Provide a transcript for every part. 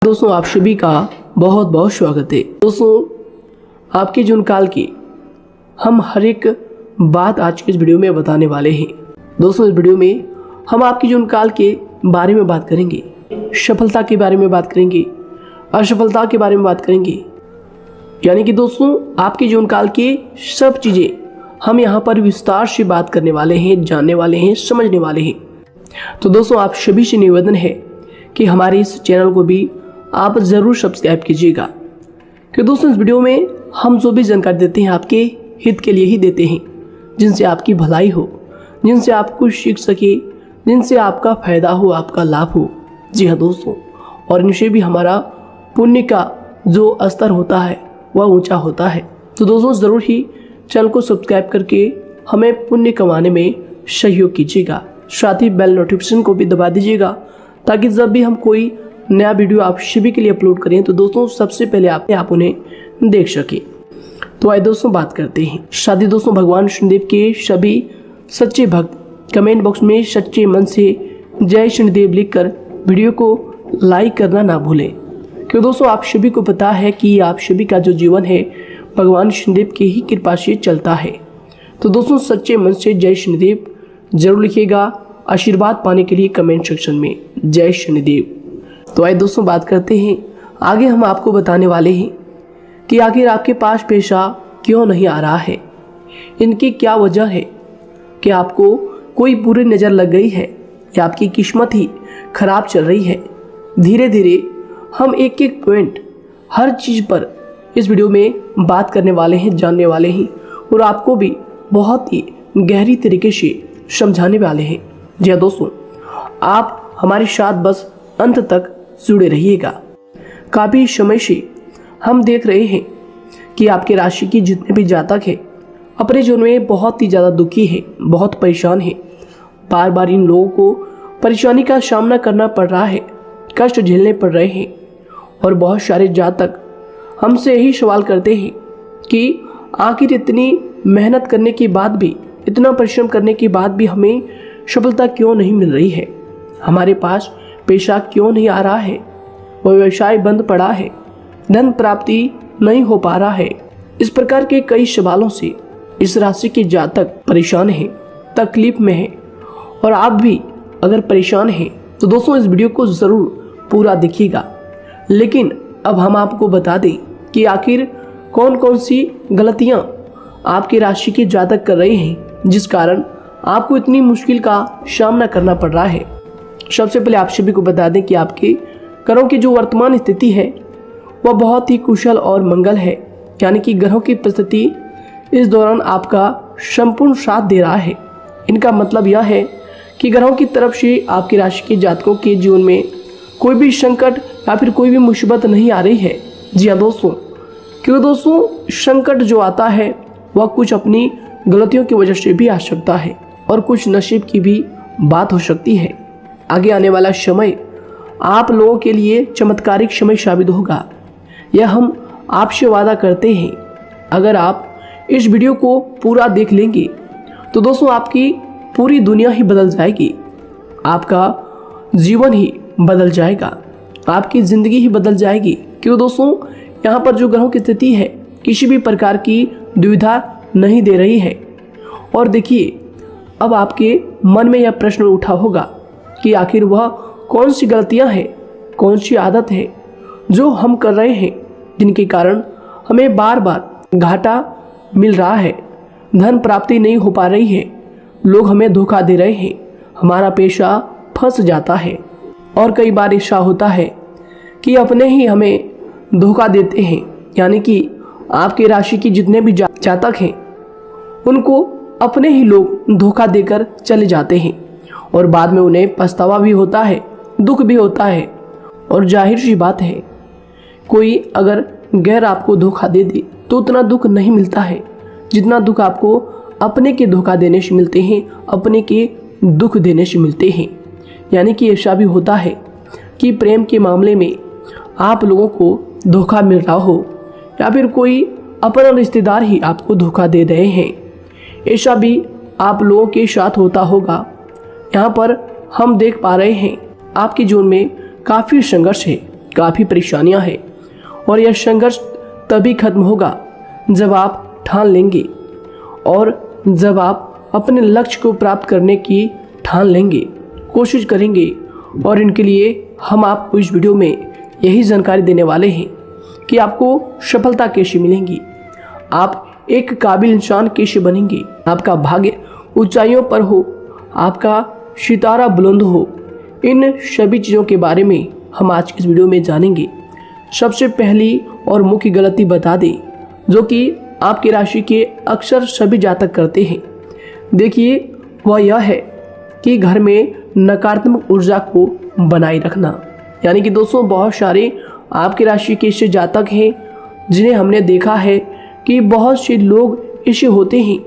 दोस्तों आप सभी का बहुत बहुत स्वागत है। दोस्तों आपके जीवन काल की हम हर एक बात आज के इस वीडियो में बताने वाले हैं। दोस्तों इस वीडियो में हम आपके जीवन काल के बारे में बात करेंगे, सफलता के बारे में बात करेंगे, असफलता के बारे में बात करेंगे। यानी कि दोस्तों आपके जीवन काल की सब चीज़ें हम यहाँ पर विस्तार से बात करने वाले हैं, जानने वाले हैं, समझने वाले हैं। तो दोस्तों आप सभी से निवेदन है कि हमारे इस चैनल को भी आप ज़रूर सब्सक्राइब कीजिएगा, कि दोस्तों इस वीडियो में हम जो भी जानकारी देते हैं आपके हित के लिए ही देते हैं, जिनसे आपकी भलाई हो, जिनसे आप कुछ सीख सके, जिनसे आपका फ़ायदा हो, आपका लाभ हो। जी हाँ दोस्तों, और इनसे भी हमारा पुण्य का जो स्तर होता है वह ऊंचा होता है। तो दोस्तों ज़रूर ही चैनल को सब्सक्राइब करके हमें पुण्य कमाने में सहयोग कीजिएगा। साथ ही बेल नोटिफिकेशन को भी दबा दीजिएगा, ताकि जब भी हम कोई नया वीडियो आप सभी के लिए अपलोड करें तो दोस्तों सबसे पहले आप उन्हें देख सकें। तो आइए दोस्तों बात करते हैं। शादी दोस्तों भगवान शनिदेव के सभी सच्चे भक्त कमेंट बॉक्स में सच्चे मन से जय शनिदेव लिखकर वीडियो को लाइक करना ना भूलें, क्योंकि दोस्तों आप सभी को पता है कि आप सभी का जो जीवन है भगवान शनिदेव की ही कृपा से चलता है। तो दोस्तों सच्चे मन से जय शनिदेव जरूर लिखिएगा, आशीर्वाद पाने के लिए कमेंट सेक्शन में जय शनिदेव। तो आइए दोस्तों बात करते हैं। आगे हम आपको बताने वाले हैं कि आखिर आपके पास पैसा क्यों नहीं आ रहा है, इनकी क्या वजह है, कि आपको कोई बुरी नज़र लग गई है या आपकी किस्मत ही खराब चल रही है। धीरे धीरे हम एक एक पॉइंट हर चीज़ पर इस वीडियो में बात करने वाले हैं, जानने वाले हैं, और आपको भी बहुत ही गहरी तरीके से समझाने वाले हैं। जी हाँ दोस्तों, आप हमारे साथ बस अंत तक जुड़े रहिएगा। काफ़ी समय से हम देख रहे हैं कि आपके राशि की जितने भी जातक हैं अपने जीवन में बहुत ही ज़्यादा दुखी है, बहुत परेशान है। बार बार इन लोगों को परेशानी का सामना करना पड़ रहा है, कष्ट झेलने पड़ रहे हैं। और बहुत सारे जातक हमसे यही सवाल करते हैं कि आखिर इतनी मेहनत करने के बाद भी, इतना परिश्रम करने के बाद भी हमें सफलता क्यों नहीं मिल रही है, हमारे पास पैसा क्यों नहीं आ रहा है, वह व्यवसाय बंद पड़ा है, धन प्राप्ति नहीं हो पा रहा है। इस प्रकार के कई सवालों से इस राशि के जातक परेशान हैं, तकलीफ में हैं। और आप भी अगर परेशान हैं तो दोस्तों इस वीडियो को ज़रूर पूरा देखिएगा। लेकिन अब हम आपको बता दें कि आखिर कौन कौन सी गलतियां आपकी राशि के जातक कर रहे हैं, जिस कारण आपको इतनी मुश्किल का सामना करना पड़ रहा है। सबसे पहले आप सभी को बता दें कि आपके ग्रहों की जो वर्तमान स्थिति है वह बहुत ही कुशल और मंगल है, यानी कि ग्रहों की परिस्थिति इस दौरान आपका संपूर्ण साथ दे रहा है। इनका मतलब यह है कि ग्रहों की तरफ से आपकी राशि के जातकों के जीवन में कोई भी संकट या फिर कोई भी मुसीबत नहीं आ रही है। जी हाँ दोस्तों, क्योंकि दोस्तों संकट जो आता है वह कुछ अपनी गलतियों की वजह से भी आ सकता है, और कुछ नसीब की भी बात हो सकती है। आगे आने वाला समय आप लोगों के लिए चमत्कारिक समय साबित होगा, यह हम आपसे वादा करते हैं। अगर आप इस वीडियो को पूरा देख लेंगे तो दोस्तों आपकी पूरी दुनिया ही बदल जाएगी, आपका जीवन ही बदल जाएगा, आपकी ज़िंदगी ही बदल जाएगी। क्यों दोस्तों यहाँ पर जो ग्रहों की स्थिति है किसी भी प्रकार की दुविधा नहीं दे रही है। और देखिए अब आपके मन में यह प्रश्न उठा होगा कि आखिर वह कौन सी गलतियां हैं, कौन सी आदत है जो हम कर रहे हैं, जिनके कारण हमें बार बार घाटा मिल रहा है, धन प्राप्ति नहीं हो पा रही है, लोग हमें धोखा दे रहे हैं, हमारा पैसा फंस जाता है। और कई बार ऐसा होता है कि अपने ही हमें धोखा देते हैं, यानी कि आपके राशि की जितने भी जातक हैं उनको अपने ही लोग धोखा देकर चले जाते हैं, और बाद में उन्हें पछतावा भी होता है, दुख भी होता है। और जाहिर सी बात है, कोई अगर गैर आपको धोखा दे दे तो उतना दुख नहीं मिलता है जितना दुख आपको अपने के धोखा देने से मिलते हैं, अपने के दुख देने से मिलते हैं। यानी कि ऐसा भी होता है कि प्रेम के मामले में आप लोगों को धोखा मिल रहा हो, या फिर कोई अपना रिश्तेदार ही आपको धोखा दे रहे हैं, ऐसा भी आप लोगों के साथ होता होगा। यहाँ पर हम देख पा रहे हैं आपके जीवन में काफ़ी संघर्ष है, काफ़ी परेशानियां हैं और यह संघर्ष तभी खत्म होगा जब आप ठान लेंगे और जब आप अपने लक्ष्य को प्राप्त करने की ठान लेंगे, कोशिश करेंगे। और इनके लिए हम आपको इस वीडियो में यही जानकारी देने वाले हैं कि आपको सफलता कैसे मिलेंगी, आप एक काबिल इंसान कैसे बनेंगे, आपका भाग्य ऊंचाइयों पर हो, आपका सितारा बुलंद हो। इन सभी चीज़ों के बारे में हम आज की इस वीडियो में जानेंगे। सबसे पहली और मुख्य गलती बता दें जो कि आपकी राशि के अक्सर सभी जातक करते हैं, देखिए वह यह है कि घर में नकारात्मक ऊर्जा को बनाए रखना। यानी कि दोस्तों, बहुत सारे आपकी राशि के ऐसे जातक हैं जिन्हें हमने देखा है कि बहुत से लोग ऐसे होते हैं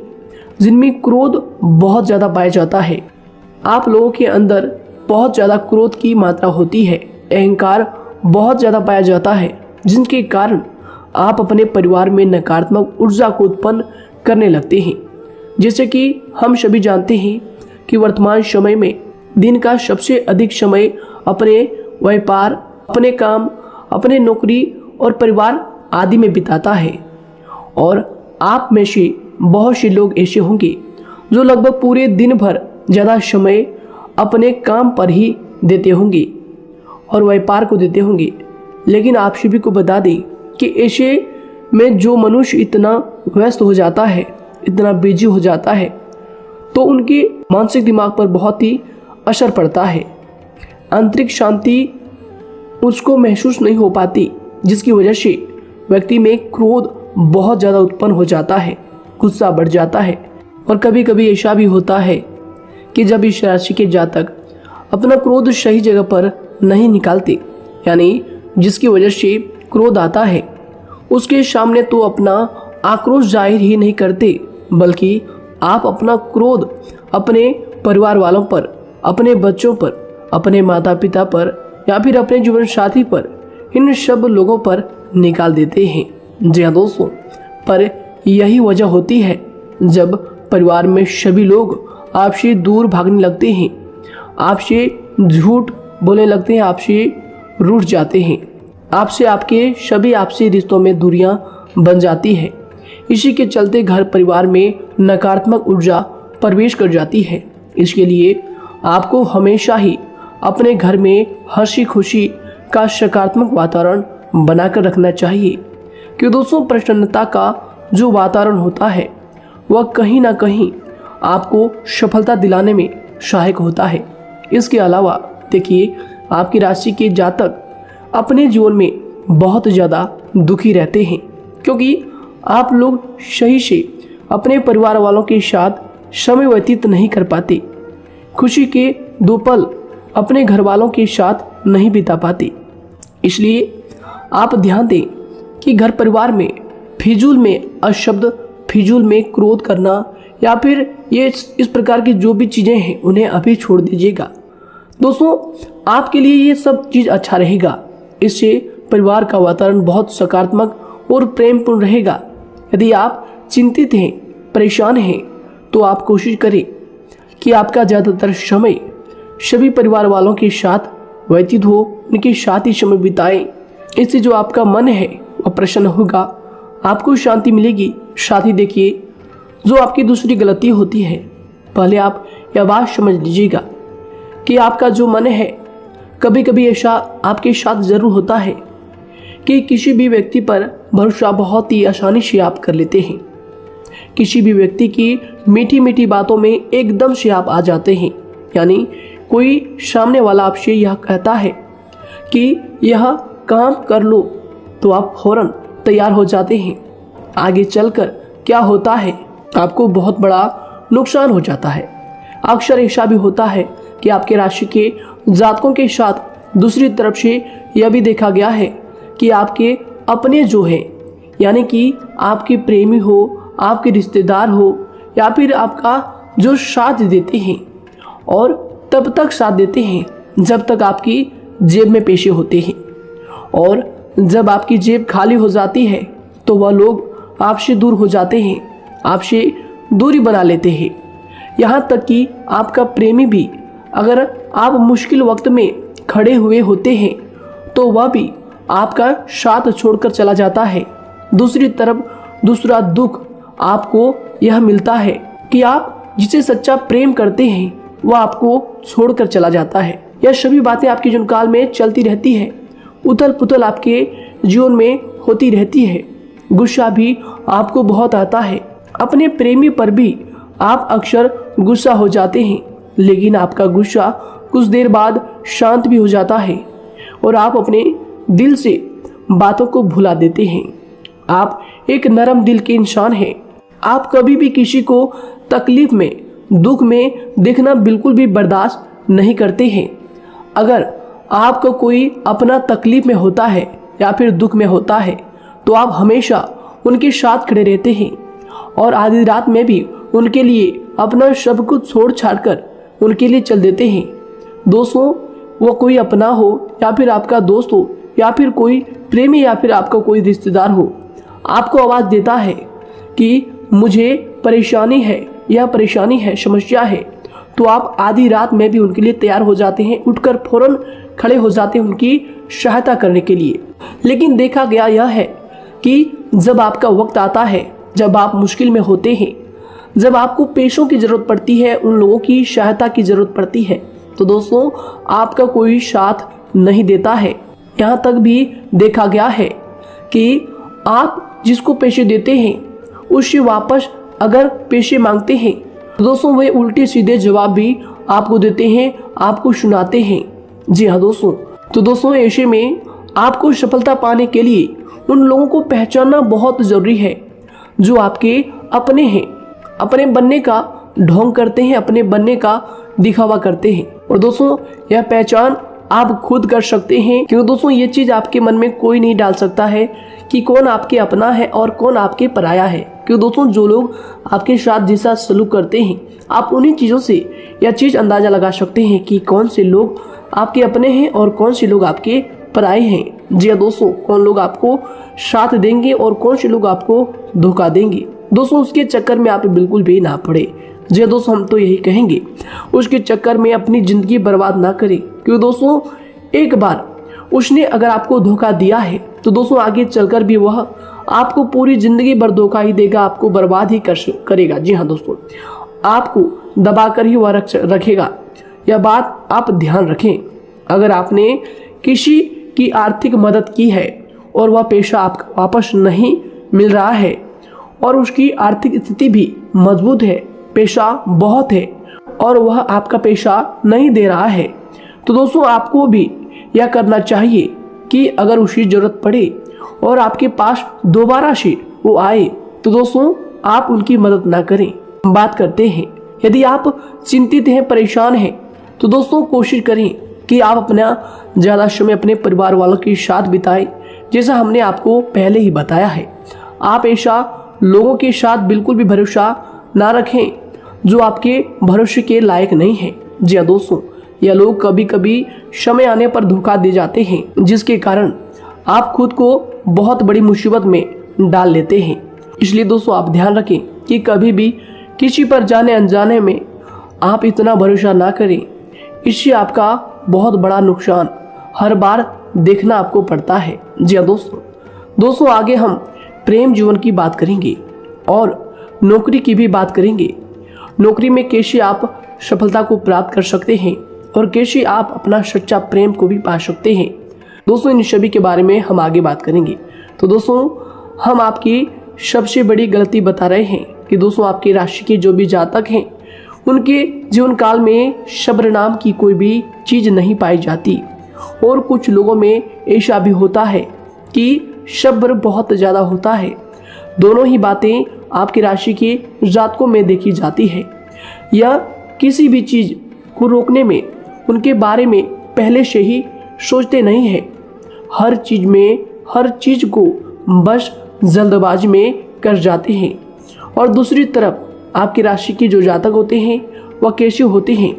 जिनमें क्रोध बहुत ज़्यादा पाया जाता है। आप लोगों के अंदर बहुत ज़्यादा क्रोध की मात्रा होती है, अहंकार बहुत ज़्यादा पाया जाता है, जिनके कारण आप अपने परिवार में नकारात्मक ऊर्जा को उत्पन्न करने लगते हैं। जैसे कि हम सभी जानते हैं कि वर्तमान समय में दिन का सबसे अधिक समय अपने व्यापार, अपने काम, अपने नौकरी और परिवार आदि में बिताता है। और आप में से बहुत से लोग ऐसे होंगे जो लगभग पूरे दिन भर ज़्यादा समय अपने काम पर ही देते होंगे और व्यापार को देते होंगे। लेकिन आप सभी को बता दें कि ऐसे में जो मनुष्य इतना व्यस्त हो जाता है, इतना बिजी हो जाता है, तो उनके मानसिक दिमाग पर बहुत ही असर पड़ता है। आंतरिक शांति उसको महसूस नहीं हो पाती, जिसकी वजह से व्यक्ति में क्रोध बहुत ज़्यादा उत्पन्न हो जाता है, गुस्सा बढ़ जाता है। और कभी कभी ऐसा भी होता है कि जब इस राशि के जातक अपना क्रोध सही जगह पर नहीं निकालते, यानी जिसकी वजह से क्रोध आता है, उसके सामने तो अपना आक्रोश जाहिर ही नहीं करते, बल्कि आप अपना क्रोध अपने परिवार वालों पर, अपने बच्चों पर, अपने माता पिता पर या फिर अपने जीवन साथी पर, इन सब लोगों पर निकाल देते हैं। जी हाँ दोस्तों, पर यही वजह होती है जब परिवार में सभी लोग आपसे दूर भागने लगते हैं, आपसे झूठ बोलने लगते हैं, आपसे रूठ जाते हैं, आपसे आपके सभी आपसी रिश्तों में दूरियां बन जाती है। इसी के चलते घर परिवार में नकारात्मक ऊर्जा प्रवेश कर जाती है। इसके लिए आपको हमेशा ही अपने घर में हंसी खुशी का सकारात्मक वातावरण बनाकर रखना चाहिए कि दोस्तों, प्रसन्नता का जो वातावरण होता है वह कहीं ना कहीं आपको सफलता दिलाने में सहायक होता है। इसके अलावा देखिए, आपकी राशि के जातक अपने जीवन में बहुत ज़्यादा दुखी रहते हैं, क्योंकि आप लोग सही से अपने परिवार वालों के साथ समय व्यतीत नहीं कर पाते, खुशी के दो पल अपने घर वालों के साथ नहीं बिता पाते। इसलिए आप ध्यान दें कि घर परिवार में फिजूल में अशब्द, फिजूल में क्रोध करना या फिर ये इस प्रकार की जो भी चीज़ें हैं उन्हें अभी छोड़ दीजिएगा। दोस्तों, आपके लिए ये सब चीज़ अच्छा रहेगा। इससे परिवार का वातावरण बहुत सकारात्मक और प्रेमपूर्ण रहेगा। यदि आप चिंतित हैं, परेशान हैं, तो आप कोशिश करें कि आपका ज़्यादातर समय सभी परिवार वालों के साथ व्यतीत हो, उनके साथ ही समय बिताएं। इससे जो आपका मन है वह प्रसन्न होगा, आपको शांति मिलेगी। साथ ही देखिए, जो आपकी दूसरी गलती होती है, पहले आप यह बात समझ लीजिएगा कि आपका जो मन है, कभी कभी ऐसा आपके साथ ज़रूर होता है कि किसी भी व्यक्ति पर भरोसा बहुत ही आसानी से आप कर लेते हैं। किसी भी व्यक्ति की मीठी मीठी बातों में एकदम से आप आ जाते हैं। यानी कोई सामने वाला आपसे यह कहता है कि यह काम कर लो, तो आप फौरन तैयार हो जाते हैं। आगे चलकर क्या होता है, आपको बहुत बड़ा नुकसान हो जाता है। अक्सर ऐसा भी होता है कि आपके राशि के जातकों के साथ दूसरी तरफ से यह भी देखा गया है कि आपके अपने जो हैं, यानी कि आपके प्रेमी हो, आपके रिश्तेदार हो या फिर आपका जो साथ देते हैं, और तब तक साथ देते हैं जब तक आपकी जेब में पैसे होते हैं, और जब आपकी जेब खाली हो जाती है तो वह लोग आपसे दूर हो जाते हैं, आपसे दूरी बना लेते हैं। यहाँ तक कि आपका प्रेमी भी, अगर आप मुश्किल वक्त में खड़े हुए होते हैं तो वह भी आपका साथ छोड़कर चला जाता है। दूसरी तरफ दूसरा दुख आपको यह मिलता है कि आप जिसे सच्चा प्रेम करते हैं वह आपको छोड़कर चला जाता है। यह सभी बातें आपके जीवन काल में चलती रहती है। उथल पुथल आपके जीवन में होती रहती है। गुस्सा भी आपको बहुत आता है। अपने प्रेमी पर भी आप अक्सर गुस्सा हो जाते हैं, लेकिन आपका गुस्सा कुछ देर बाद शांत भी हो जाता है और आप अपने दिल से बातों को भुला देते हैं। आप एक नरम दिल के इंसान हैं। आप कभी भी किसी को तकलीफ में, दुख में देखना बिल्कुल भी बर्दाश्त नहीं करते हैं। अगर आपको कोई अपना तकलीफ में होता है या फिर दुख में होता है तो आप हमेशा उनके साथ खड़े रहते हैं और आधी रात में भी उनके लिए अपना सब कुछ छोड़ छाड़ कर उनके लिए चल देते हैं। दोस्तों, वो कोई अपना हो या फिर आपका दोस्त हो या फिर कोई प्रेमी या फिर आपका कोई रिश्तेदार हो, आपको आवाज़ देता है कि मुझे परेशानी है, यह परेशानी है, समस्या है, तो आप आधी रात में भी उनके लिए तैयार हो जाते हैं, उठकर फौरन खड़े हो जाते हैं उनकी सहायता करने के लिए। लेकिन देखा गया यह है कि जब आपका वक्त आता है, जब आप मुश्किल में होते हैं, जब आपको पैसों की ज़रूरत पड़ती है, उन लोगों की सहायता की ज़रूरत पड़ती है, तो दोस्तों आपका कोई साथ नहीं देता है। यहाँ तक भी देखा गया है कि आप जिसको पैसे देते हैं उससे वापस अगर पैसे मांगते हैं तो दोस्तों वे उल्टे सीधे जवाब भी आपको देते हैं, आपको सुनाते हैं। जी हाँ दोस्तों, तो दोस्तों ऐसे में आपको सफलता पाने के लिए उन लोगों को पहचानना बहुत ज़रूरी है जो आपके अपने हैं, अपने बनने का ढोंग करते हैं, अपने बनने का दिखावा करते हैं। और दोस्तों यह पहचान आप खुद कर सकते हैं, क्योंकि दोस्तों ये चीज़ आपके मन में कोई नहीं डाल सकता है कि कौन आपके अपना है और कौन आपके पराया है। क्योंकि दोस्तों जो लोग आपके साथ जैसा सलूक करते हैं, आप उन्हीं चीज़ों से यह चीज़ अंदाज़ा लगा सकते हैं कि कौन से लोग आपके अपने हैं और कौन से लोग आपके पराए हैं। जी हाँ दोस्तों, कौन लोग आपको साथ देंगे और कौन से लोग आपको धोखा देंगे। दोस्तों उसके चक्कर में आप बिल्कुल भी ना पड़े। जी दोस्तों, हम तो यही कहेंगे, उसके चक्कर में अपनी ज़िंदगी बर्बाद ना करें, क्योंकि दोस्तों एक बार उसने अगर आपको धोखा दिया है तो दोस्तों आगे चलकर भी वह आपको पूरी ज़िंदगी भर धोखा ही देगा, आपको बर्बाद ही करेगा। जी हाँ दोस्तों, आपको दबा कर ही वह रखेगा। यह बात आप ध्यान रखें। अगर आपने किसी की आर्थिक मदद की है और वह पैसा आपको वापस नहीं मिल रहा है और उसकी आर्थिक स्थिति भी मजबूत है, पैसा बहुत है और वह आपका पैसा नहीं दे रहा है, तो दोस्तों आपको भी यह करना चाहिए कि अगर उसकी ज़रूरत पड़े और आपके पास दोबारा से वो आए तो दोस्तों आप उनकी मदद ना करें। बात करते हैं, यदि आप चिंतित हैं, परेशान हैं, तो दोस्तों कोशिश करें कि आप अपना ज़्यादा समय अपने परिवार वालों के साथ बिताएं, जैसा हमने आपको पहले ही बताया है। आप ऐसा लोगों के साथ बिल्कुल भी भरोसा ना रखें जो आपके भरोसे के लायक नहीं है। जी हाँ दोस्तों, यह लोग कभी कभी समय आने पर धोखा दे जाते हैं, जिसके कारण आप खुद को बहुत बड़ी मुसीबत में डाल लेते हैं। इसलिए दोस्तों आप ध्यान रखें कि कभी भी किसी पर जाने अनजाने में आप इतना भरोसा ना करें, इससे आपका बहुत बड़ा नुकसान हर बार देखना आपको पड़ता है। जी हाँ दोस्तों आगे हम प्रेम जीवन की बात करेंगे और नौकरी की भी बात करेंगे। नौकरी में कैसे आप सफलता को प्राप्त कर सकते हैं और कैसे आप अपना सच्चा प्रेम को भी पा सकते हैं। दोस्तों इन सभी के बारे में हम आगे बात करेंगे। तो दोस्तों हम आपकी सबसे बड़ी गलती बता रहे हैं कि दोस्तों आपकी राशि के जो भी जातक हैं उनके जीवन काल में सब्र नाम की कोई भी चीज़ नहीं पाई जाती, और कुछ लोगों में ऐसा भी होता है कि सब्र बहुत ज़्यादा होता है। दोनों ही बातें आपकी राशि के जातकों में देखी जाती है। या किसी भी चीज़ को रोकने में उनके बारे में पहले से ही सोचते नहीं हैं, हर चीज़ को बस जल्दबाजी में कर जाते हैं। और दूसरी तरफ आपकी राशि के जो जातक होते हैं वह कैसे होते हैं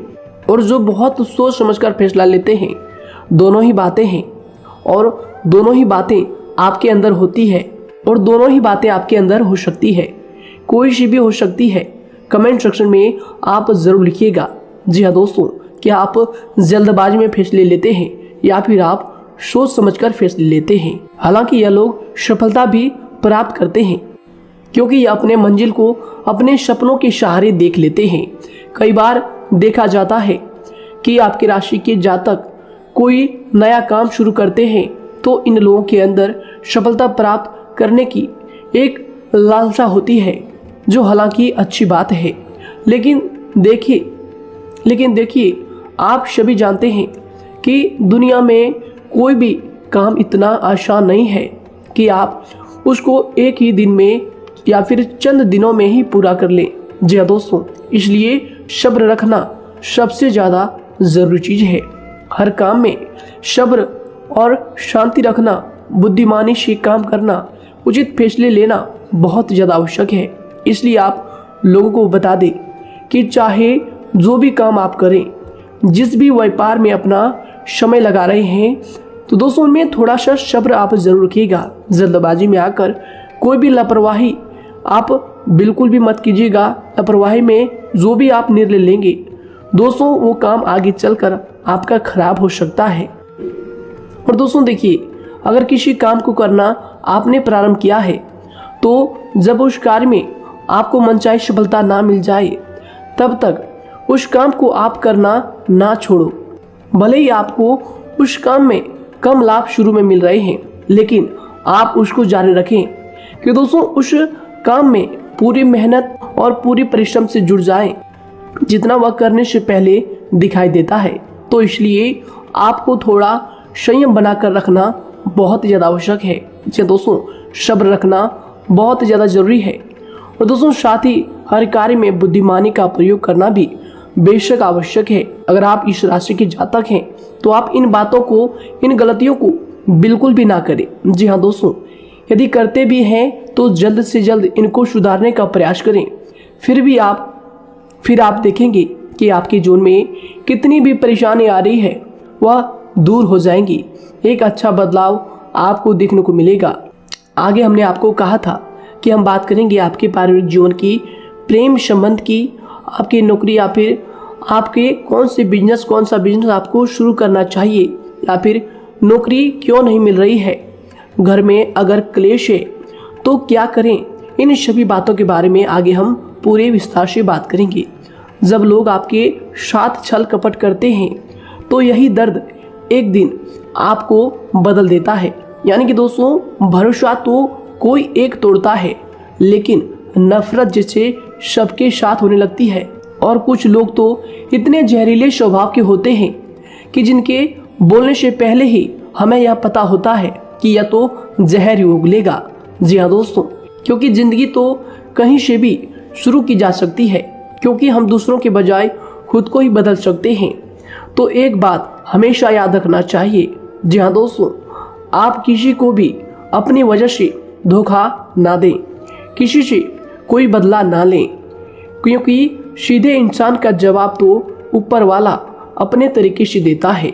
और जो बहुत सोच समझकर फैसला लेते हैं। दोनों ही बातें हैं और दोनों ही बातें आपके अंदर होती है और दोनों ही बातें आपके अंदर हो सकती है, कोई सी भी हो सकती है। कमेंट सेक्शन में आप ज़रूर लिखिएगा। जी हाँ दोस्तों, क्या आप जल्दबाजी में फैसले लेते हैं या फिर आप सोच समझकर फैसले लेते हैं। हालांकि यह लोग सफलता भी प्राप्त करते हैं क्योंकि ये अपने मंजिल को अपने सपनों के सहारे देख लेते हैं। कई बार देखा जाता है कि आपकी राशि के जातक कोई नया काम शुरू करते हैं तो इन लोगों के अंदर सफलता प्राप्त करने की एक लालसा होती है, जो हालांकि अच्छी बात है। लेकिन देखिए आप सभी जानते हैं कि दुनिया में कोई भी काम इतना आसान नहीं है कि आप उसको एक ही दिन में या फिर चंद दिनों में ही पूरा कर लें। जी हाँ दोस्तों, इसलिए सब्र रखना सबसे ज़्यादा ज़रूरी चीज़ है। हर काम में सब्र और शांति रखना, बुद्धिमानी से काम करना, उचित फैसले लेना बहुत ज़्यादा आवश्यक है। इसलिए आप लोगों को बता दें कि चाहे जो भी काम आप करें, जिस भी व्यापार में अपना समय लगा रहे हैं, तो दोस्तों उनमें थोड़ा सा सब्र आप जरूर रखिएगा। जल्दबाजी में आकर कोई भी लापरवाही आप बिल्कुल भी मत कीजिएगा। लापरवाही में जो भी आप निर्णय लेंगे दोस्तों, वो काम आगे चलकर आपका खराब हो सकता है। और दोस्तों देखिए, अगर किसी काम को करना आपने प्रारंभ किया है तो जब उस कार्य में आपको मनचाही सफलता ना मिल जाए तब तक उस काम को आप करना ना छोड़ो। भले ही आपको उस काम में कम लाभ शुरू में मिल रहे हैं, लेकिन आप उसको जारी रखें कि दोस्तों उस काम में पूरी मेहनत और पूरी परिश्रम से जुड़ जाएं, जितना वह करने से पहले दिखाई देता है। तो इसलिए आपको थोड़ा संयम बनाकर रखना बहुत ज़्यादा आवश्यक है। जी दोस्तों, सब्र रखना बहुत ज़्यादा जरूरी है। और दोस्तों साथ ही हर कार्य में बुद्धिमानी का प्रयोग करना भी बेशक आवश्यक है। अगर आप इस राशि के जातक हैं तो आप इन बातों को, इन गलतियों को बिल्कुल भी ना करें। जी हाँ दोस्तों, यदि करते भी हैं तो जल्द से जल्द इनको सुधारने का प्रयास करें। फिर आप देखेंगे कि आपके जीवन में कितनी भी परेशानी आ रही है वह दूर हो जाएंगी। एक अच्छा बदलाव आपको देखने को मिलेगा। आगे हमने आपको कहा था कि हम बात करेंगे आपके पारिवारिक जीवन की, प्रेम संबंध की, आपकी नौकरी या फिर आपके कौन सा बिजनेस आपको शुरू करना चाहिए, या फिर नौकरी क्यों नहीं मिल रही है, घर में अगर क्लेश है तो क्या करें। इन सभी बातों के बारे में आगे हम पूरे विस्तार से बात करेंगे। जब लोग आपके साथ छल कपट करते हैं तो यही दर्द एक दिन आपको बदल देता है। यानी कि दोस्तों, भरोसा तो कोई एक तोड़ता है, लेकिन नफरत जैसे सबके साथ होने लगती है। और कुछ लोग तो इतने जहरीले स्वभाव के होते हैं कि जिनके बोलने से पहले ही हमें यह पता होता है कि यह तो जहर ही उगलेगा। जी हाँ दोस्तों, क्योंकि जिंदगी तो कहीं से भी शुरू की जा सकती है, क्योंकि हम दूसरों के बजाय खुद को ही बदल सकते हैं। तो एक बात हमेशा याद रखना चाहिए। जी हाँ दोस्तों, आप किसी को भी अपनी वजह से धोखा ना दें, किसी से कोई बदला ना लें, क्योंकि सीधे इंसान का जवाब तो ऊपर वाला अपने तरीके से देता है।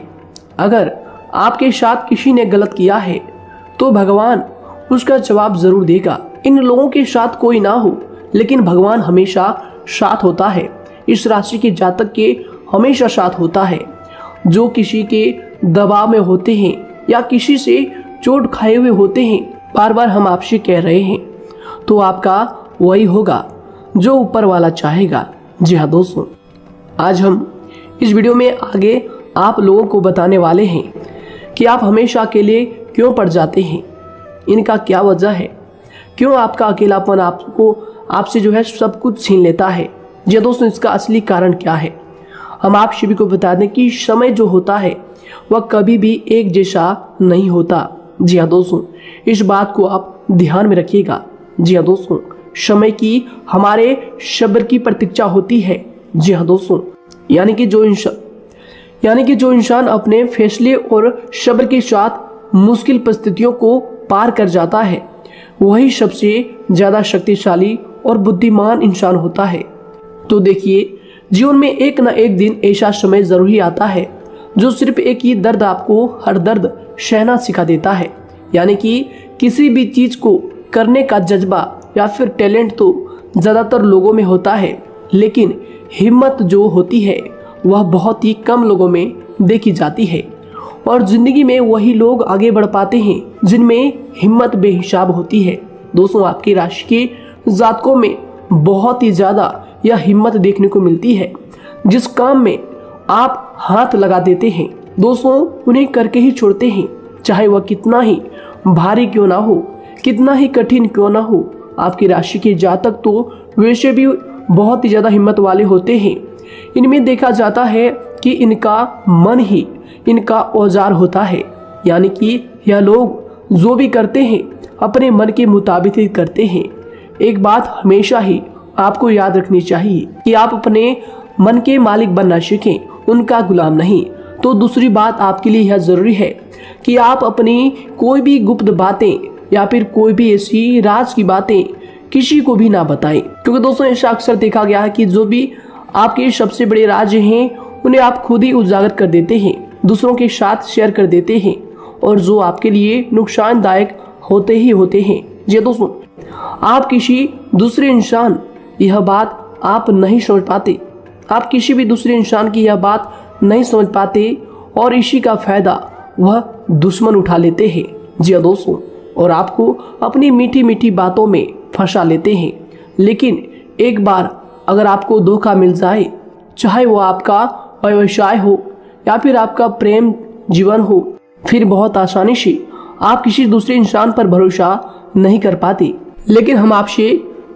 अगर आपके साथ किसी ने गलत किया है तो भगवान उसका जवाब जरूर देगा। इन लोगों के साथ कोई ना हो, लेकिन भगवान हमेशा साथ होता है। इस राशि के जातक के हमेशा साथ होता है। जो किसी के दबाव में होते हैं या किसी से चोट खाए हुए होते हैं, बार बार हम आपसे कह रहे हैं, तो आपका वही होगा जो ऊपर वाला चाहेगा। जी हाँ दोस्तों, आज हम इस वीडियो में आगे आप लोगों को बताने वाले हैं कि आप हमेशा अकेले क्यों पड़ जाते हैं, इनका क्या वजह है, क्यों आपका अकेलापन आपसे जो है सब कुछ छीन लेता है। जी दोस्तों, इसका असली कारण क्या है, हम आप सभी को बता दें कि समय जो होता है वह कभी भी एक जैसा नहीं होता। जी हाँ दोस्तों, इस बात को आप ध्यान में रखिएगा। जी हाँ दोस्तों, समय की हमारे सब्र की प्रतीक्षा होती है। जी हाँ दोस्तों, यानी कि जो इंसान अपने फैसले और सब्र के साथ मुश्किल परिस्थितियों को पार कर जाता है, वही सबसे ज्यादा शक्तिशाली और बुद्धिमान इंसान होता है। तो देखिए, जीवन में एक ना एक दिन ऐसा समय जरूर ही आता है जो सिर्फ एक ही दर्द आपको हर दर्द सहना सिखा देता है। यानी कि किसी भी चीज को करने का जज्बा या फिर टैलेंट तो ज्यादातर लोगों में होता है, लेकिन हिम्मत जो होती है वह बहुत ही कम लोगों में देखी जाती है। और जिंदगी में वही लोग आगे बढ़ पाते हैं जिनमें हिम्मत बेहिसाब होती है। दोस्तों, आपकी राशि के जातकों में बहुत ही ज्यादा यह हिम्मत देखने को मिलती है। जिस काम में आप हाथ लगा देते हैं दोस्तों, उन्हें करके ही छोड़ते हैं, चाहे वह कितना ही भारी क्यों ना हो, कितना ही कठिन क्यों ना हो। आपकी राशि के जातक तो वैसे भी बहुत ही ज्यादा हिम्मत वाले होते हैं। इनमें देखा जाता है कि इनका मन ही इनका औजार होता है, यानी कि यह लोग जो भी करते हैं अपने मन के मुताबिक ही करते हैं। एक बात हमेशा ही आपको याद रखनी चाहिए कि आप अपने मन के मालिक बनना सीखें, उनका गुलाम नहीं। तो दूसरी बात आपके लिए यह जरूरी है कि आप अपनी कोई भी गुप्त बातें या फिर कोई भी ऐसी राज की बातें किसी को भी ना बताएं, क्योंकि दोस्तों ऐसा अक्सर देखा गया है कि जो भी आपके सबसे बड़े राज हैं उन्हें आप खुद ही उजागर कर देते हैं, दूसरों के साथ शेयर कर देते हैं, और जो आपके लिए नुकसानदायक होते ही होते हैं। जी दोस्तों, आप किसी दूसरे इंसान यह बात आप नहीं समझ पाते, आप किसी भी दूसरे इंसान की यह बात नहीं समझ पाते, और इसी का फायदा वह दुश्मन उठा लेते हैं। जी दोस्तों, और आपको अपनी मीठी मीठी बातों में फंसा लेते हैं। लेकिन एक बार अगर आपको धोखा मिल जाए, चाहे वो आपका व्यवसाय हो या फिर आपका प्रेम जीवन हो, फिर बहुत आसानी से आप किसी दूसरे इंसान पर भरोसा नहीं कर पाते। लेकिन हम आपसे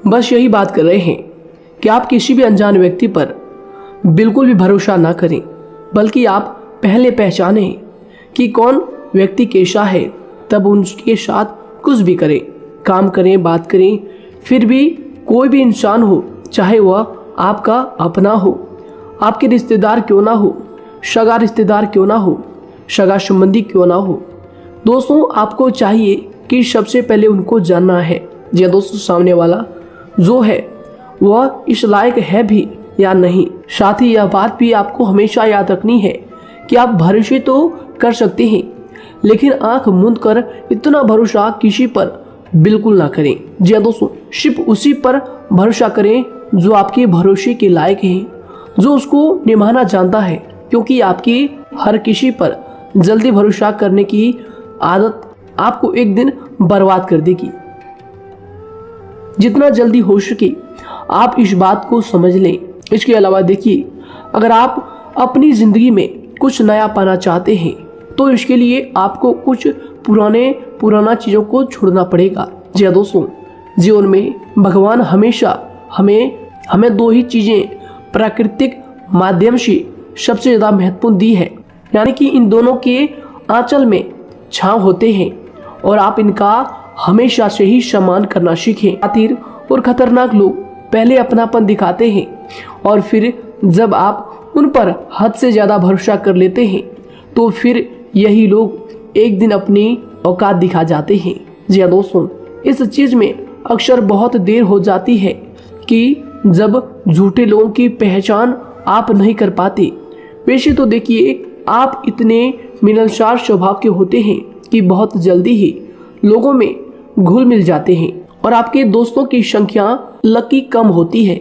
बस यही बात कर रहे हैं कि आप किसी भी अनजान व्यक्ति पर बिल्कुल भी भरोसा ना करें, बल्कि आप पहले पहचानें कि कौन व्यक्ति कैसा है, तब उनके साथ कुछ भी करें, काम करें, बात करें। फिर भी कोई भी इंसान हो, चाहे वह आपका अपना हो, आपके रिश्तेदार क्यों ना हो, सगा रिश्तेदार क्यों ना हो, सगा संबंधी क्यों ना हो, दोस्तों आपको चाहिए कि सबसे पहले उनको जानना है या दोस्तों सामने वाला जो है वह इस लायक है भी या नहीं। साथ ही यह बात भी आपको हमेशा याद रखनी है कि आप भरोसे तो कर सकते हैं, लेकिन आंख मूंद कर इतना भरोसा किसी पर बिल्कुल ना करें। जी दोस्तों, सिर्फ उसी पर भरोसा करें जो आपके भरोसे के लायक है, जो उसको निभाना जानता है, क्योंकि आपकी हर किसी पर जल्दी भरोसा करने की आदत आपको एक दिन बर्बाद कर देगी। जितना जल्दी हो सके आप इस बात को समझ लें। इसके अलावा देखिए, अगर आप अपनी जिंदगी में कुछ नया पाना चाहते हैं तो इसके लिए आपको कुछ पुराना चीजों को छोड़ना पड़ेगा। जी दोस्तों, जीवन में भगवान हमेशा हमें दो ही चीजें प्राकृतिक माध्यम से सबसे ज्यादा महत्वपूर्ण दी है, यानी कि इन दोनों के आंचल में छांव होते हैं, और आप इनका हमेशा से ही सम्मान करना सीखें। शातिर और खतरनाक लोग पहले अपनापन दिखाते हैं, और फिर जब आप उन पर हद से ज्यादा भरोसा कर लेते हैं तो फिर यही लोग एक दिन अपनी औकात दिखा जाते हैं। जी हाँ दोस्तों, इस चीज में अक्सर बहुत देर हो जाती है कि जब झूठे लोगों की पहचान आप नहीं कर पाते। वैसे तो देखिए, आप इतने मिलनसार स्वभाव के होते हैं कि बहुत जल्दी ही लोगों में घुल मिल जाते हैं, और आपके दोस्तों की संख्या लकी कम होती है,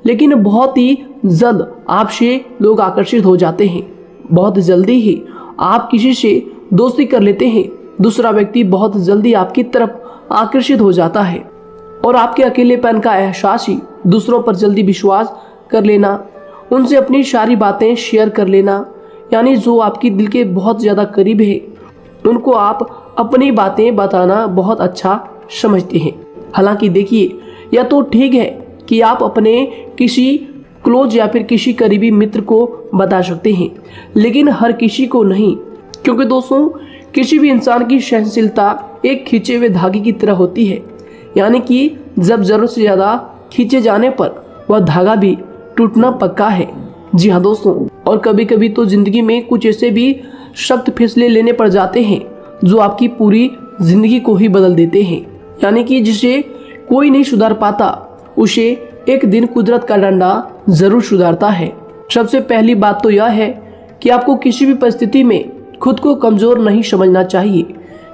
लेकिन बहुत ही जल्द आपसे लोग आकर्षित हो जाते हैं। बहुत जल्दी ही आप किसी से दोस्ती कर लेते हैं, दूसरा व्यक्ति बहुत जल्दी आपकी तरफ आकर्षित हो जाता है, और आपके अकेलेपन का एहसास ही दूसरों पर जल्दी विश्वास कर लेना, उनसे अपनी सारी बातें शेयर कर लेना, यानी जो आपकी दिल के बहुत ज़्यादा करीब है उनको आप अपनी बातें बताना बहुत अच्छा समझते हैं। हालांकि देखिए, यह तो ठीक है कि आप अपने किसी क्लोज या फिर किसी करीबी मित्र को बता सकते हैं, लेकिन हर किसी को नहीं, क्योंकि दोस्तों किसी भी इंसान की सहनशीलता एक खींचे हुए धागे की तरह होती है, यानी कि जब जरूरत से ज़्यादा खींचे जाने पर वह धागा भी टूटना पक्का है। जी हाँ दोस्तों, और कभी कभी तो जिंदगी में कुछ ऐसे भी सख्त फैसले लेने पड़ जाते हैं जो आपकी पूरी जिंदगी को ही बदल देते हैं, यानी कि जिसे कोई नहीं सुधार पाता उसे एक दिन कुदरत का डंडा जरूर सुधारता है। सबसे पहली बात तो यह है कि आपको किसी भी परिस्थिति में खुद को कमजोर नहीं समझना चाहिए,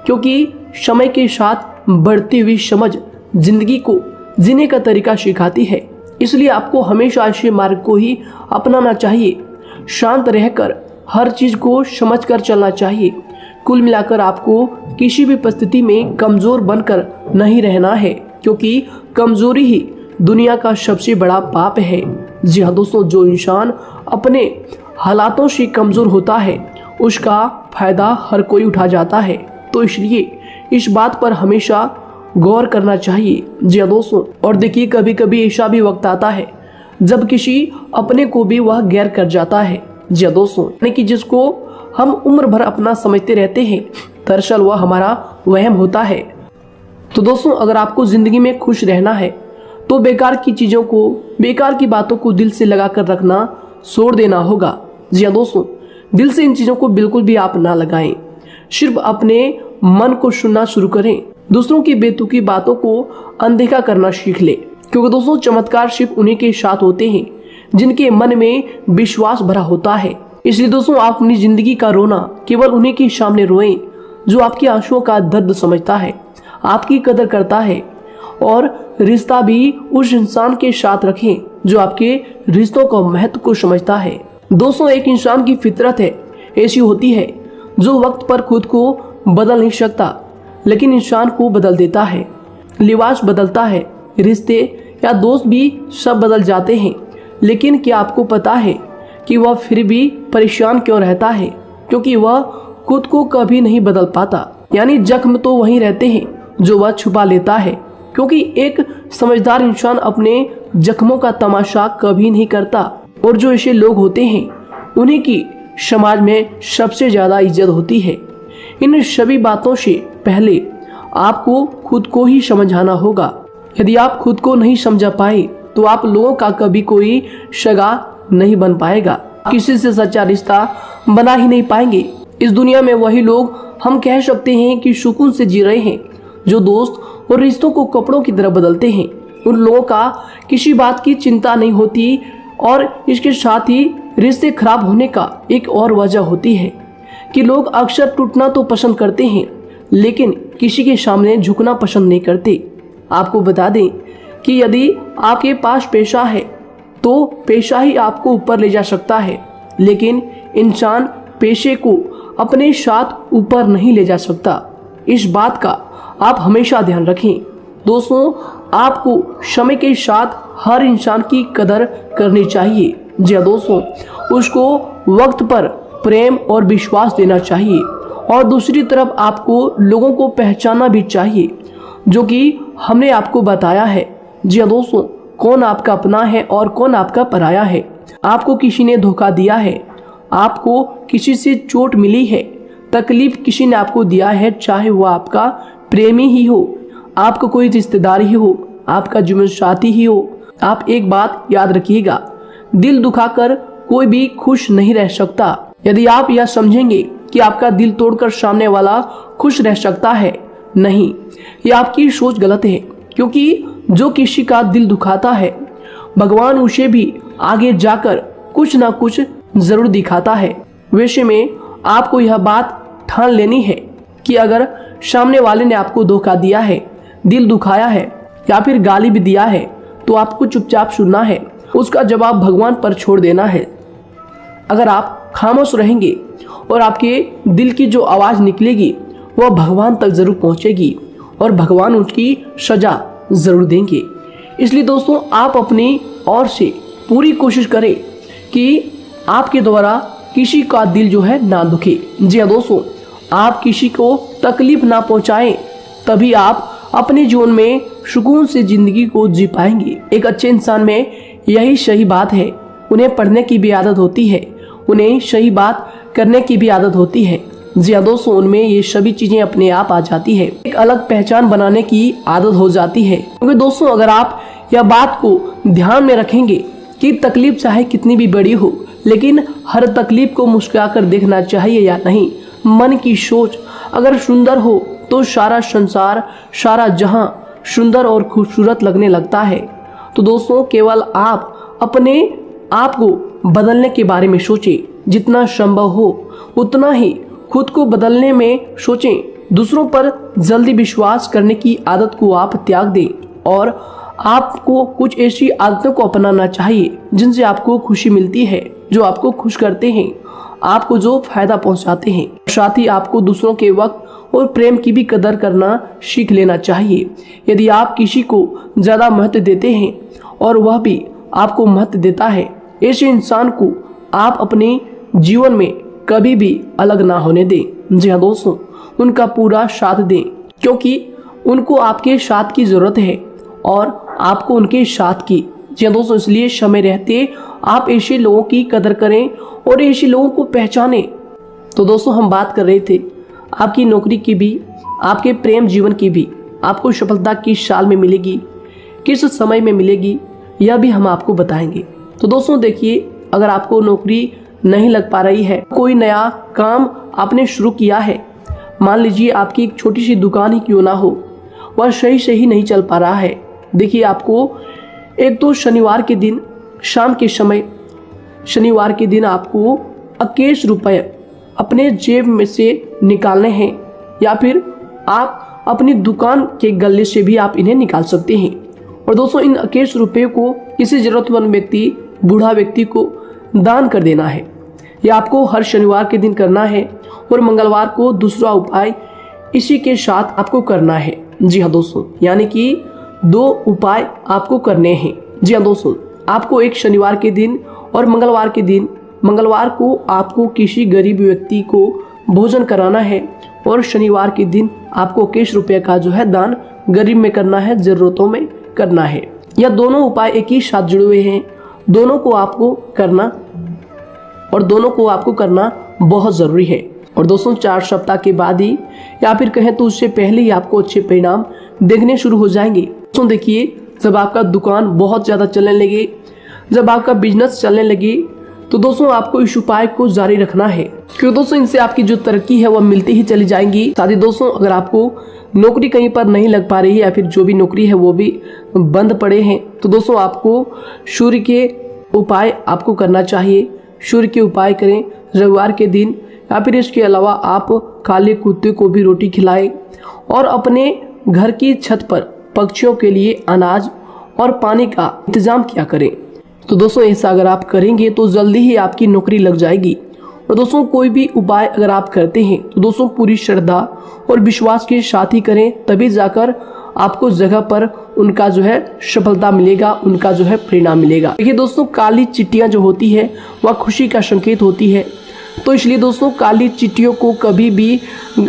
क्योंकि समय के साथ बढ़ती हुई समझ जिंदगी को जीने का तरीका सिखाती है। इसलिए आपको हमेशा ऐसे मार्ग को ही अपनाना चाहिए। शांत रहकर हर चीज को समझकर चलना चाहिए। कुल मिलाकर आपको किसी भी परिस्थिति में कमजोर बनकर नहीं रहना है, क्योंकि कमजोरी ही दुनिया का सबसे बड़ा पाप है। जी हाँ दोस्तों, जो इंसान अपने हालातों से कमजोर होता है उसका फायदा हर कोई उठा जाता है। तो इसलिए इस बात पर हमेशा गौर करना चाहिए। जी हाँ दोस्तों, और देखिए कभी कभी ऐसा भी वक्त आता है जब किसी अपने को भी वह गैर कर जाता है। जी हाँ दोस्तों, यानी कि जिसको हम उम्र भर अपना समझते रहते हैं, दरअसल वह हमारा वहम होता है। तो दोस्तों, अगर आपको जिंदगी में खुश रहना है तो बेकार की चीजों को, बेकार की बातों को दिल से लगा कर रखना छोड़ देना होगा। जी हाँ दोस्तों, दिल से इन चीजों को बिल्कुल भी आप ना लगाएं। सिर्फ अपने मन को सुनना शुरू करें। दूसरों की बेतुकी बातों को अनदेखा करना सीख ले, क्योंकि दोस्तों चमत्कार सिर्फ उन्हीं के साथ होते हैं जिनके मन में विश्वास भरा होता है। इसलिए दोस्तों, आप अपनी जिंदगी का रोना केवल उन्हीं के सामने रोएं जो आपके आंसुओं का दर्द समझता है, आपकी कदर करता है, और रिश्ता भी उस इंसान के साथ रखें जो आपके रिश्तों का महत्व को समझता है। दोस्तों, एक इंसान की फितरत है ऐसी होती है जो वक्त पर खुद को बदल नहीं सकता, लेकिन इंसान को बदल देता है। लिबास बदलता है, रिश्ते या दोस्त भी सब बदल जाते हैं, लेकिन क्या आपको पता है कि वह फिर भी परेशान क्यों रहता है? क्योंकि वह खुद को कभी नहीं बदल पाता। यानी जख्म तो वहीं रहते हैं जो वह छुपा लेता है, क्योंकि एक समझदार इंसान अपने जख्मों का तमाशा कभी नहीं करता, और जो ऐसे लोग होते हैं उन्हीं की समाज में सबसे ज्यादा इज्जत होती है। इन सभी बातों से पहले आपको खुद को ही समझाना होगा। यदि आप खुद को नहीं समझा पाए तो आप लोगों का कभी कोई सगा नहीं बन पाएगा, किसी से सच्चा रिश्ता बना ही नहीं पाएंगे। इस दुनिया में वही लोग हम कह सकते हैं कि सुकून से जी रहे हैं जो दोस्त और रिश्तों को कपड़ों की तरह बदलते हैं। उन लोगों का किसी बात की चिंता नहीं होती, और इसके साथ ही रिश्ते खराब होने का एक और वजह होती है कि लोग अक्सर टूटना तो पसंद करते हैं, लेकिन किसी के सामने झुकना पसंद नहीं करते। आपको बता दें कि यदि आपके पास पैसा है तो पैसा ही आपको ऊपर ले जा सकता है, लेकिन इंसान पैसे को अपने साथ ऊपर नहीं ले जा सकता। इस बात का आप हमेशा ध्यान रखें। दोस्तों, आपको समय के साथ हर इंसान की कदर करनी चाहिए। जी हाँ दोस्तों, उसको वक्त पर प्रेम और विश्वास देना चाहिए, और दूसरी तरफ आपको लोगों को पहचानना भी चाहिए जो कि हमने आपको बताया है। जी हाँ दोस्तों, कौन आपका अपना है और कौन आपका पराया है। आपको किसी ने धोखा दिया है, आपको किसी से चोट मिली है, तकलीफ किसी ने आपको दिया है, चाहे वो आपका प्रेमी ही हो, आपका कोई रिश्तेदार ही हो, आपका जीवन साथी ही हो, आप एक बात याद रखिएगा, दिल दुखाकर कोई भी खुश नहीं रह सकता। यदि आप यह समझेंगे कि आपका दिल तोड़कर सामने वाला खुश रह सकता है, नहीं, यह आपकी सोच गलत है, क्योंकि जो किसी का दिल दुखाता है भगवान उसे भी आगे जाकर कुछ ना कुछ जरूर दिखाता है। वैसे में आपको यह बात ठान लेनी है कि अगर सामने वाले ने आपको धोखा दिया है, दिल दुखाया है या फिर गाली भी दिया है, तो आपको चुपचाप सुनना है, उसका जवाब भगवान पर छोड़ देना है। अगर आप खामोश रहेंगे और आपके दिल की जो आवाज निकलेगी वह भगवान तक जरूर पहुंचेगी, और भगवान उसकी सजा जरूर देंगे। इसलिए दोस्तों, आप अपनी ओर से पूरी कोशिश करें कि आपके द्वारा किसी का दिल जो है ना दुखे। जी हाँ दोस्तों, आप किसी को तकलीफ ना पहुंचाएं, तभी आप अपने जीवन में सुकून से जिंदगी को जी पाएंगे। एक अच्छे इंसान में यही सही बात है। उन्हें पढ़ने की भी आदत होती है, उन्हें सही बात करने की भी आदत होती है। जी हाँ दोस्तों, उनमें ये सभी चीजें अपने आप आ जाती है। एक अलग पहचान बनाने की आदत हो जाती है। क्योंकि दोस्तों, अगर आप यह बात को ध्यान में रखेंगे कि तकलीफ चाहे कितनी भी बड़ी हो, लेकिन हर तकलीफ को मुस्कुराकर देखना चाहिए या नहीं। मन की सोच अगर सुंदर हो तो सारा संसार, सारा जहां सुंदर और खूबसूरत लगने लगता है। तो दोस्तों, केवल आप अपने आप को बदलने के बारे में सोचें, जितना संभव हो उतना ही खुद को बदलने में सोचें। दूसरों पर जल्दी विश्वास करने की आदत को आप त्याग दें, और आपको कुछ ऐसी आदतों को अपनाना चाहिए जिनसे आपको खुशी मिलती है। जो आपको खुश करते हैं, आपको जो फायदा पहुंचाते हैं। साथ ही आपको दूसरों के वक्त और प्रेम की भी कदर करना सीख लेना चाहिए। यदि आप किसी को ज़्यादा महत्व देते हैं और वह भी आपको महत्व देता है, ऐसे इंसान को आप अपने जीवन में कभी भी अलग ना होने दें। जी हाँ दोस्तों, उनका पूरा साथ दें, क्योंकि उनको आपके साथ की ज़रूरत है और आपको उनके साथ की। जी हाँ दोस्तों, इसलिए समय रहते आप ऐसे लोगों की कदर करें और ऐसे लोगों को पहचानें। तो दोस्तों, हम बात कर रहे थे आपकी नौकरी की भी, आपके प्रेम जीवन की भी। आपको सफलता किस साल में मिलेगी, किस समय में मिलेगी, यह भी हम आपको बताएंगे। तो दोस्तों देखिए, अगर आपको नौकरी नहीं लग पा रही है, कोई नया काम आपने शुरू किया है, मान लीजिए आपकी एक छोटी सी दुकान ही क्यों ना हो, वह सही नहीं चल पा रहा है। देखिए, आपको एक तो शनिवार के दिन शाम के समय, शनिवार के दिन आपको 21 रुपये अपने जेब में से निकालने हैं, या फिर आप अपनी दुकान के गले से भी आप इन्हें निकाल सकते हैं। और दोस्तों, इन 21 रुपये को किसी जरूरतमंद व्यक्ति, बूढ़ा व्यक्ति को दान कर देना है। यह आपको हर शनिवार के दिन करना है और मंगलवार को दूसरा उपाय इसी के साथ आपको करना है। जी हाँ दोस्तों, यानी कि 2 उपाय आपको करने हैं। जी हाँ दोस्तों, आपको एक शनिवार के दिन और मंगलवार के दिन, मंगलवार को आपको किसी गरीब व्यक्ति को भोजन कराना है और शनिवार के दिन आपको 21 रुपये का जो है दान गरीब में करना है, जरूरतों में करना है। यह दोनों उपाय एक ही साथ जुड़े हुए हैं, दोनों को आपको करना और दोनों को आपको करना बहुत ज़रूरी है। और दोस्तों, 4 सप्ताह के बाद ही, या फिर कहें तो उससे पहले ही आपको अच्छे परिणाम देखने शुरू हो जाएंगे। दोस्तों देखिए, जब आपका दुकान बहुत ज़्यादा चलने लगे, जब आपका बिजनेस चलने लगे, तो दोस्तों आपको इस उपाय को जारी रखना है, क्योंकि दोस्तों इनसे आपकी जो तरक्की है वह मिलती ही चली जाएंगी। साथ ही दोस्तों, अगर आपको नौकरी कहीं पर नहीं लग पा रही है या फिर जो भी नौकरी है वो भी बंद पड़े हैं, तो दोस्तों आपको सूर्य के उपाय आपको करना चाहिए। सूर्य के उपाय करें रविवार के दिन, या फिर इसके अलावा आप काले कुत्ते को भी रोटी खिलाएं और अपने घर की छत पर पक्षियों के लिए अनाज और पानी का इंतजाम किया करें। तो दोस्तों, ऐसा अगर आप करेंगे तो जल्दी ही आपकी नौकरी लग जाएगी। और दोस्तों, कोई भी उपाय अगर आप करते हैं तो दोस्तों पूरी श्रद्धा और विश्वास के साथ ही करें, तभी जाकर आपको जगह पर उनका जो है सफलता मिलेगा, उनका जो है परिणाम मिलेगा। देखिए दोस्तों, काली चिट्टियां जो होती है वह खुशी का संकेत होती है, तो इसलिए दोस्तों काली चिट्टियों को कभी भी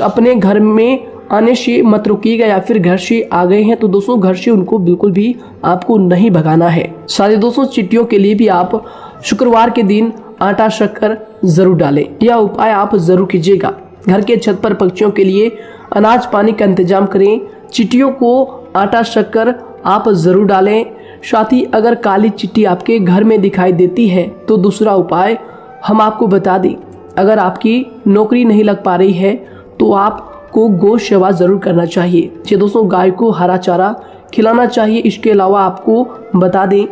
अपने घर में आने से मत रोकिएगा, या फिर घर से आ गए हैं तो दोस्तों घर से उनको बिल्कुल भी आपको नहीं भगाना है। साथ दोस्तों, चिट्टियों के लिए भी आप शुक्रवार के दिन आटा शक्कर जरूर डालें, यह उपाय आप जरूर कीजिएगा। घर के छत पर पक्षियों के लिए अनाज पानी का इंतजाम करें, चिट्टियों को आटा शक्कर आप जरूर डालें। साथ ही अगर काली चिट्टी आपके घर में दिखाई देती है तो दूसरा उपाय हम आपको बता दें, अगर आपकी नौकरी नहीं लग पा रही है तो आपको गौ सेवा जरूर करना चाहिए। जी दोस्तों, गाय को हरा चारा खिलाना चाहिए। इसके अलावा आपको बता दें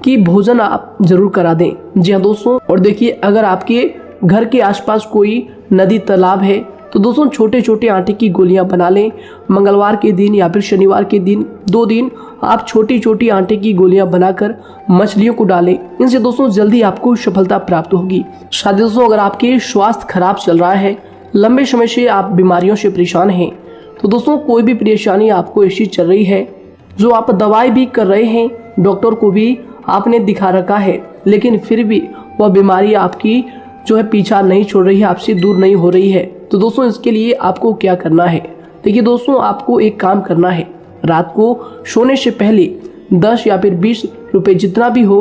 कि भोजन आप जरूर करा दें। जी हाँ दोस्तों, और देखिए, अगर आपके घर के आसपास कोई नदी तालाब है तो दोस्तों छोटे छोटे आटे की गोलियां बना लें। मंगलवार के दिन या फिर शनिवार के दिन 2 दिन आप छोटी छोटी आटे की गोलियां बनाकर मछलियों को डालें। इनसे दोस्तों जल्दी आपको सफलता प्राप्त होगी। साथ ही दोस्तों, अगर आपके स्वास्थ्य खराब चल रहा है, लंबे समय से आप बीमारियों से परेशान हैं, तो दोस्तों कोई भी परेशानी आपको ऐसी चल रही है जो आप दवाई भी कर रहे हैं, डॉक्टर को भी आपने दिखा रखा है, लेकिन फिर भी वह बीमारी आपकी जो है पीछा नहीं छोड़ रही है, आपसे दूर नहीं हो रही है, तो दोस्तों इसके लिए आपको क्या करना है। देखिए दोस्तों, आपको एक काम करना है, रात को सोने से पहले 10 या फिर 20 रुपए जितना भी हो,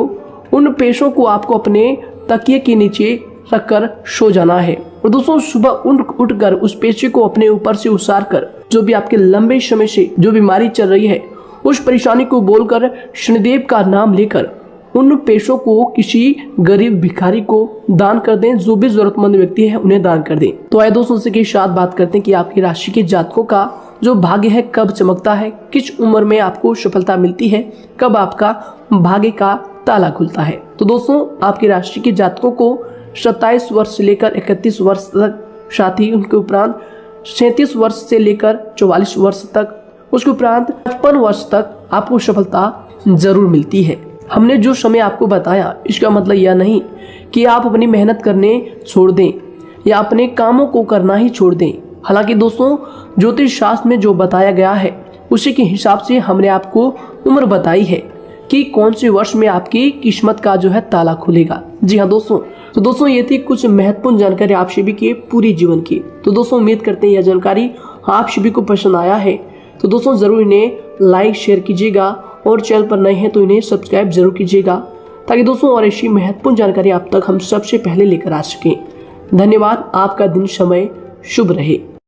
उन पैसों को आपको अपने तकिए के नीचे रखकर सो जाना है। और दोस्तों सुबह उठकर उस पैसे को अपने ऊपर से उतार कर, जो भी आपके लंबे समय से जो बीमारी चल रही है उस परेशानी को बोलकर शनिदेव का नाम लेकर उन पैसों को किसी गरीब भिखारी को दान कर दें। जो भी जरूरतमंद व्यक्ति है उन्हें दान कर दें। तो आइए दोस्तों के साथ बात करते हैं कि आपकी राशि के जातकों का जो भाग्य है कब चमकता है, किस उम्र में आपको सफलता मिलती है, कब आपका भाग्य का ताला खुलता है। तो दोस्तों आपकी राशि के जातकों को 27 वर्ष से लेकर 31 वर्ष तक, साथ ही उनके उपरांत 37 वर्ष से लेकर 44 वर्ष तक, उसके उपरांत 55 वर्ष तक आपको सफलता जरूर मिलती है। हमने जो समय आपको बताया इसका मतलब यह नहीं कि आप अपनी मेहनत करने छोड़ दें या अपने कामों को करना ही छोड़ दें। हालांकि दोस्तों, ज्योतिष शास्त्र में जो बताया गया है उसी के हिसाब से हमने आपको उम्र बताई है कि कौन से वर्ष में आपकी किस्मत का जो है ताला खुलेगा। जी हाँ दोस्तों, तो दोस्तों ये थी कुछ महत्वपूर्ण जानकारी आप सभी के पूरी जीवन की। तो दोस्तों उम्मीद करते हैं यह जानकारी आप सभी को पसंद आया है। तो दोस्तों जरूर इन्हें लाइक शेयर कीजिएगा और चैनल पर नए हैं तो इन्हें सब्सक्राइब जरूर कीजिएगा, ताकि दोस्तों और ऐसी महत्वपूर्ण जानकारी आप तक हम सबसे पहले लेकर आ सकें। धन्यवाद। आपका दिन समय शुभ रहे।